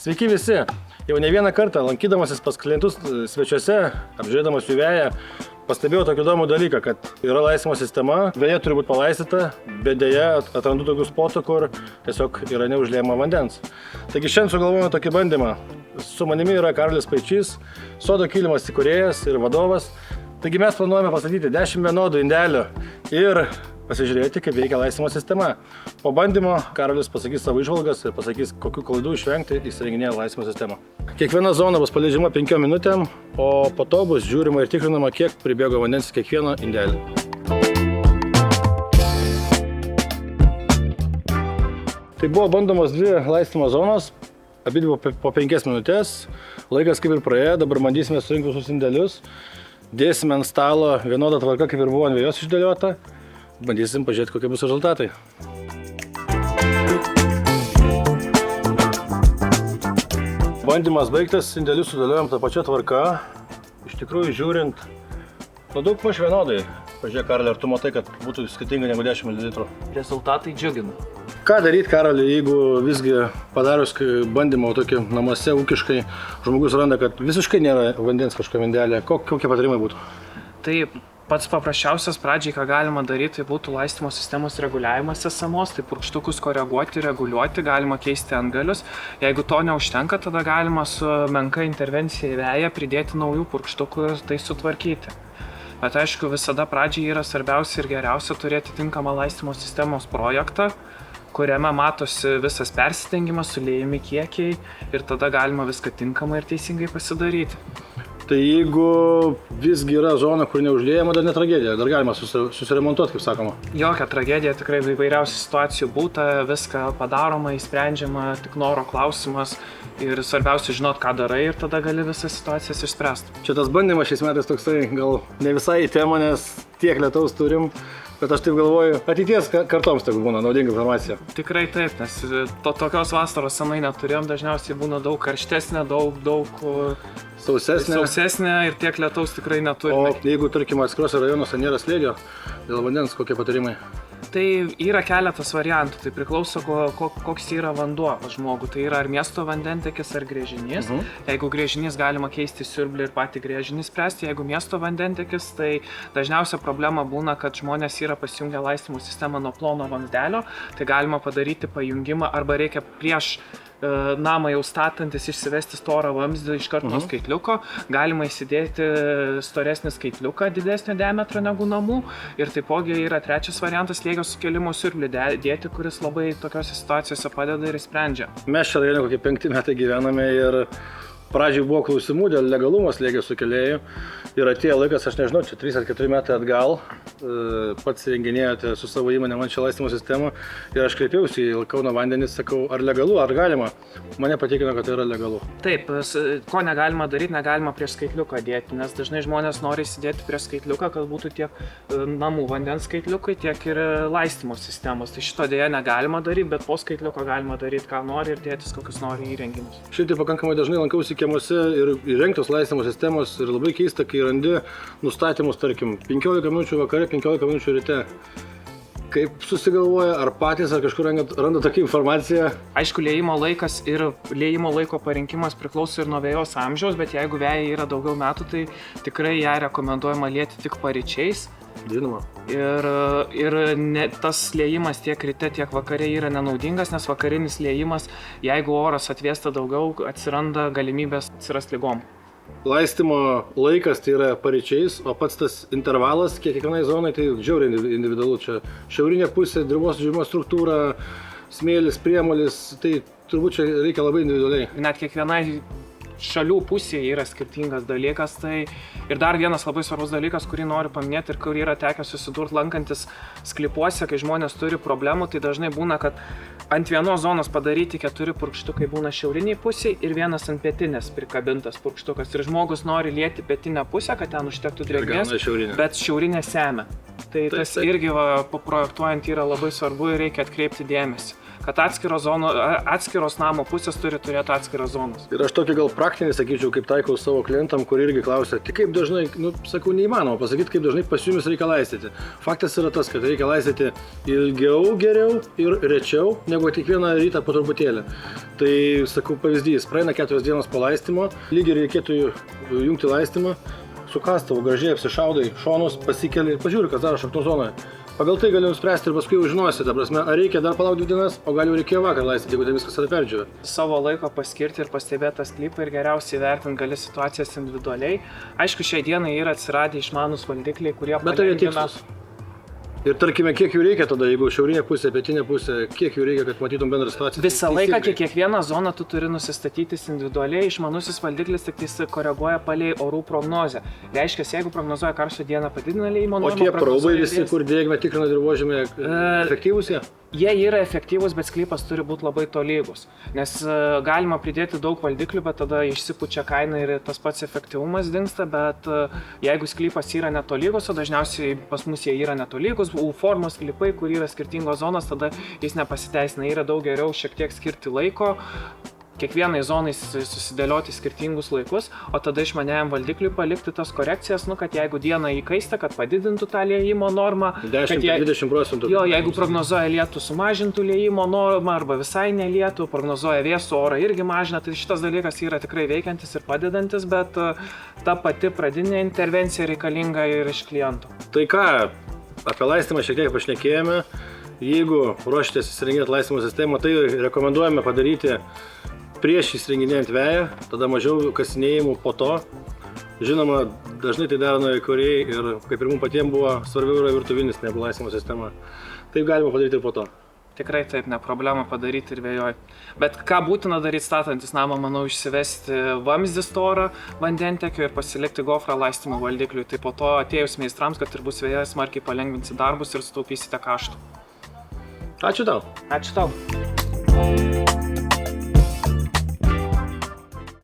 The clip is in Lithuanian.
Sveiki visi! Jau ne vieną kartą lankydamasis pas klientus svečiuose, apžiūrėdamas jų veją, pastebėjau tokį įdomų dalyką, kad yra laistymo sistema, veja turi būti palaistyta, bet dėja atrandu tokių spotų, kur tiesiog yra neužliejama vandens. Taigi šiandien sugalvojame tokį bandymą. Su manimi yra Karolis Paičys, Sodo Kilimas įkūrėjas ir vadovas. Taigi mes planuojame pastatyti 10 vienodų indelių ir pasižiūrėti, kaip veikia laistymo sistema. Po bandymo Karolis pasakys savo įžvalgas ir pasakys, kokių klaidų išvengti įsirenginėjant laistymo sistemą. Kiekviena zona bus paleidžiama 5 minutėm, o po to bus žiūrima ir tikrinama, kiek pribėgo vandens į kiekvieną indelį. Tai buvo bandomos 2 laistymo zonos, abidvi po 5 minutės. Laikas kaip ir praėjo, dabar bandysime surinkti visus indelius. Dėsime ant stalo vienodą tvarką, kaip ir buvo ant vejos išdėliota. Bandysim pažiūrėti, kokie bus rezultatai. Bandymas baigtas, indelius sudėliojom tą pačią tvarką. Iš tikrųjų, žiūrint, daug maž vienodai. Pažiūrėk, Karoli, ar tu matai, kad būtų skirtinga negu 10 ml? Rezultatai džiugina. Ką daryti, Karoli, jeigu visgi padarius bandymą tokį namuose ūkiškai, žmogus randa, kad visiškai nėra vandens kažkokio indelė? Kokie patarimai būtų? Taip. Pats paprasčiausias pradžiai, ką galima daryti, tai būtų laistymo sistemos reguliavimas esamos, tai purkštukus koreguoti, reguliuoti, galima keisti antgalius. Jeigu to neužtenka, tada galima su menka intervencija į veją pridėti naujų purkštukų ir tai sutvarkyti. Bet aišku, visada pradžiai yra svarbiausia ir geriausia turėti tinkamą laistymo sistemos projektą, kuriame matosi visas persidengimas, suliejami kiekiai ir tada galima viską tinkamai ir teisingai pasidaryti. Tai jeigu visgi yra zona, kur neužliejama, dar ne tragedija, dar galima susiremontuoti, kaip sakoma. Jokia tragedija, tikrai įvairiausių situacijų būta, viską padaroma, įsprendžiama, tik noro klausimas ir svarbiausia žinot, ką darai ir tada gali visas situacijas išspręsti. Čia tas bandymas šiais metais toksai gal ne visai į temą, nes tiek lietaus turim, bet aš taip galvoju, ateities kartoms tai būna naudinga informacija. Tikrai taip, nes tokios vasaros senai neturėjom, dažniausiai būna daug karštesnė, daug sausesnė ir tiek lietaus tikrai neturime. O jeigu, tarkim, atskiruose rajonuose nėra slėgio dėl vandens, kokie patarimai? Tai yra keletas variantų, tai priklauso koks yra vanduo pas žmogų. Tai yra ar miesto vandentekis, ar gręžinys. Jeigu gręžinys, galima keisti siurblį ir patį gręžinį spręsti. Jeigu miesto vandentekis, tai dažniausia problema būna, kad žmonės yra pasijungę laistymo sistemą nuo plono vamzdelio. Tai galima padaryti pajungimą arba reikia prieš namą jau statantis išsivesti storą vamzdį iš karto nuo skaitliuko. Galima įsidėti storesnį skaitliuką didesnio diametro negu namų. Ir taipogi yra trečias variantas slėgio sukėlimo siurblį dėti, kuris labai tokiose situacijose padeda ir sprendžia. Mes čia rajone kokie 5 metai gyvename ir pradžiai buvo klausimų dėl legalumo slėgio sukėlėjų ir atėjo laikas, aš nežinau, čia 3 ar 4 metai atgal, pats renginėjote su savo įmonė man šią laistymo sistemą ir aš kreipiausi į Kauno vandenis, sakau, ar legalu, ar galima. Mane patikino, kad tai yra legalu. Taip, ko negalima daryti, negalima prieš skaitliuką dėti, nes dažnai žmonės nori įsidėti prieš skaitliuką, kad būtų tiek namų vandens skaitliukai, tiek ir laistymo sistemos. Tai šito dėja negalima daryti, bet po skaitliuko galima daryti, ką nori ir dėtis kokius nori įrenginius. Šitai pakankamai dažnai lankausi kiemuose ir įrengtos laistymo sistemos ir labai keista, kai randi nustatymus, tarkim, 15 minučių vakare, 15 minučių ryte. Kaip susigalvoja, ar patys, ar kažkur randa tokią informaciją? Aišku, liejimo laikas ir liejimo laiko parinkimas priklauso ir nuo vejos amžiaus, bet jeigu vejai yra daugiau metų, tai tikrai ją rekomenduojama lieti tik paryčiais. Žinoma. Ir tas liejimas tiek ryte, tiek vakare yra nenaudingas, nes vakarinis liejimas, jeigu oras atvėsta daugiau, atsiranda galimybės atsirasti ligom. Laistymo laikas tai yra paryčiais, o pats tas intervalas kiekvienai zonai tai žiauriai individualu. Čia šiaurinė pusė, dirvos užimimo struktūra, smėlis, priemolis, tai turbūt čia reikia labai individualiai. Net kiekvienai šalių pusėje yra skirtingas dalykas. Tai ir dar vienas labai svarbus dalykas, kurį noriu paminėti ir kurį yra tekę susidurti lankantis sklypuose, kai žmonės turi problemų, tai dažnai būna, kad ant vienos zonos padaryti 4 purkštukai būna šiauriniai pusėje ir vienas ant pietinės prikabintas purkštukas. Ir žmogus nori lieti pietinę pusę, kad ten užtektų drėgmės, bet šiaurinė semia. Tai tas irgi projektuojant yra labai svarbu ir reikia atkreipti dėmesį, kad atskiros namo pusės turi turėti atskiras zonas. Ir aš tokį gal praktinis, sakyčiau, kaip taikau savo klientam, kur irgi klausia, tai kaip dažnai, sakau, neįmanoma pasakyti, kaip dažnai pas jumis reikia laistyti. Faktas yra tas, kad reikia laistyti ilgiau, geriau ir rečiau, negu kiekvieną rytą po truputėlį. Tai, sakau, pavyzdys, praeina 4 dienos po laistymo, lygiai reikėtų jungti laistymą, su kastavu gražiai apsišaudai, šonus pasikeli ir pažiūri, kas daro šaknų zonoje. Pagal tai gali nuspręsti ir paskui jau žinosi, ta prasme, ar reikia dar palaukti 2 dienas, o gal jau reikėjo vakar laistyti, jeigu tai viskas yra perdžiūvę. Savo laiko paskirti ir pastebėti tą sklypą ir geriausiai vertinti gali situacijas individualiai. Aišku, šiai dienai yra atsiradę išmanus valdikliai, kurie Bet tai jie tikslus. Ir tarkime, kiek jų reikia tada, jeigu šiaurinė pusė, pietinė pusė, kiek jų reikia, kad matytum bendrą situaciją? Visą laiką kiekvieną zoną tu turi nusistatyti individualiai, išmanusis valdiklis tik koreguoja palei orų prognozę. Reiškia, jeigu prognozuoja karštą dieną padidina liejimo normą. O tie praubai visi, kur drėgmę tikrina dirvožemį, efektyvūs jie? Jie yra efektyvūs, bet sklypas turi būti labai tolygus, nes galima pridėti daug valdiklių, bet tada išsipučia kaina ir tas pats efektyvumas dingsta, bet jeigu sklypas yra netolygus, o dažniausiai pas mus jie yra netolygus, U formos sklypai, kur yra skirtingos zonos, tada jis nepasiteisina, yra daug geriau šiek tiek skirti laiko, kiekvienai zonai susidėlioti skirtingus laikus, o tada išmaniajam valdikliui palikti tas korekcijas, kad jeigu diena įkaista, kad padidintų tą liejimo normą. 10-20%. Jo, jeigu prognozuoja lietų, sumažintų liejimo normą arba visai nelietų, prognozuoja vėsų orą irgi mažina, tai šitas dalykas yra tikrai veikiantis ir padedantis, bet ta pati pradinė intervencija reikalinga ir iš klientų. Tai ką, apie laistymą šiek tiek pašnekėjome. Jeigu ruošitės įsirenginėti laistymo sistemą, tai rekomenduojame padaryti prieš įsirenginėjant veją, tada mažiau kasinėjimų po to. Žinoma, dažnai tai daro naujakuriai ir kaip ir mums patiems buvo svarbiau yra virtuvinis negu laistymo sistema. Taip galima padaryti ir po to. Tikrai taip, ne problema padaryti ir vėjoj. Bet ką būtina daryti statantis namą, manau, išsivesti vamzdį storą vandentiekio ir pasilikti gofrą laistymo valdikliui. Tai po to atėjus meistrams, kad ir bus vėjas, smarkiai palengvinsi darbus ir sutaupysite kaštų. Ačiū tau. Ačiū tau.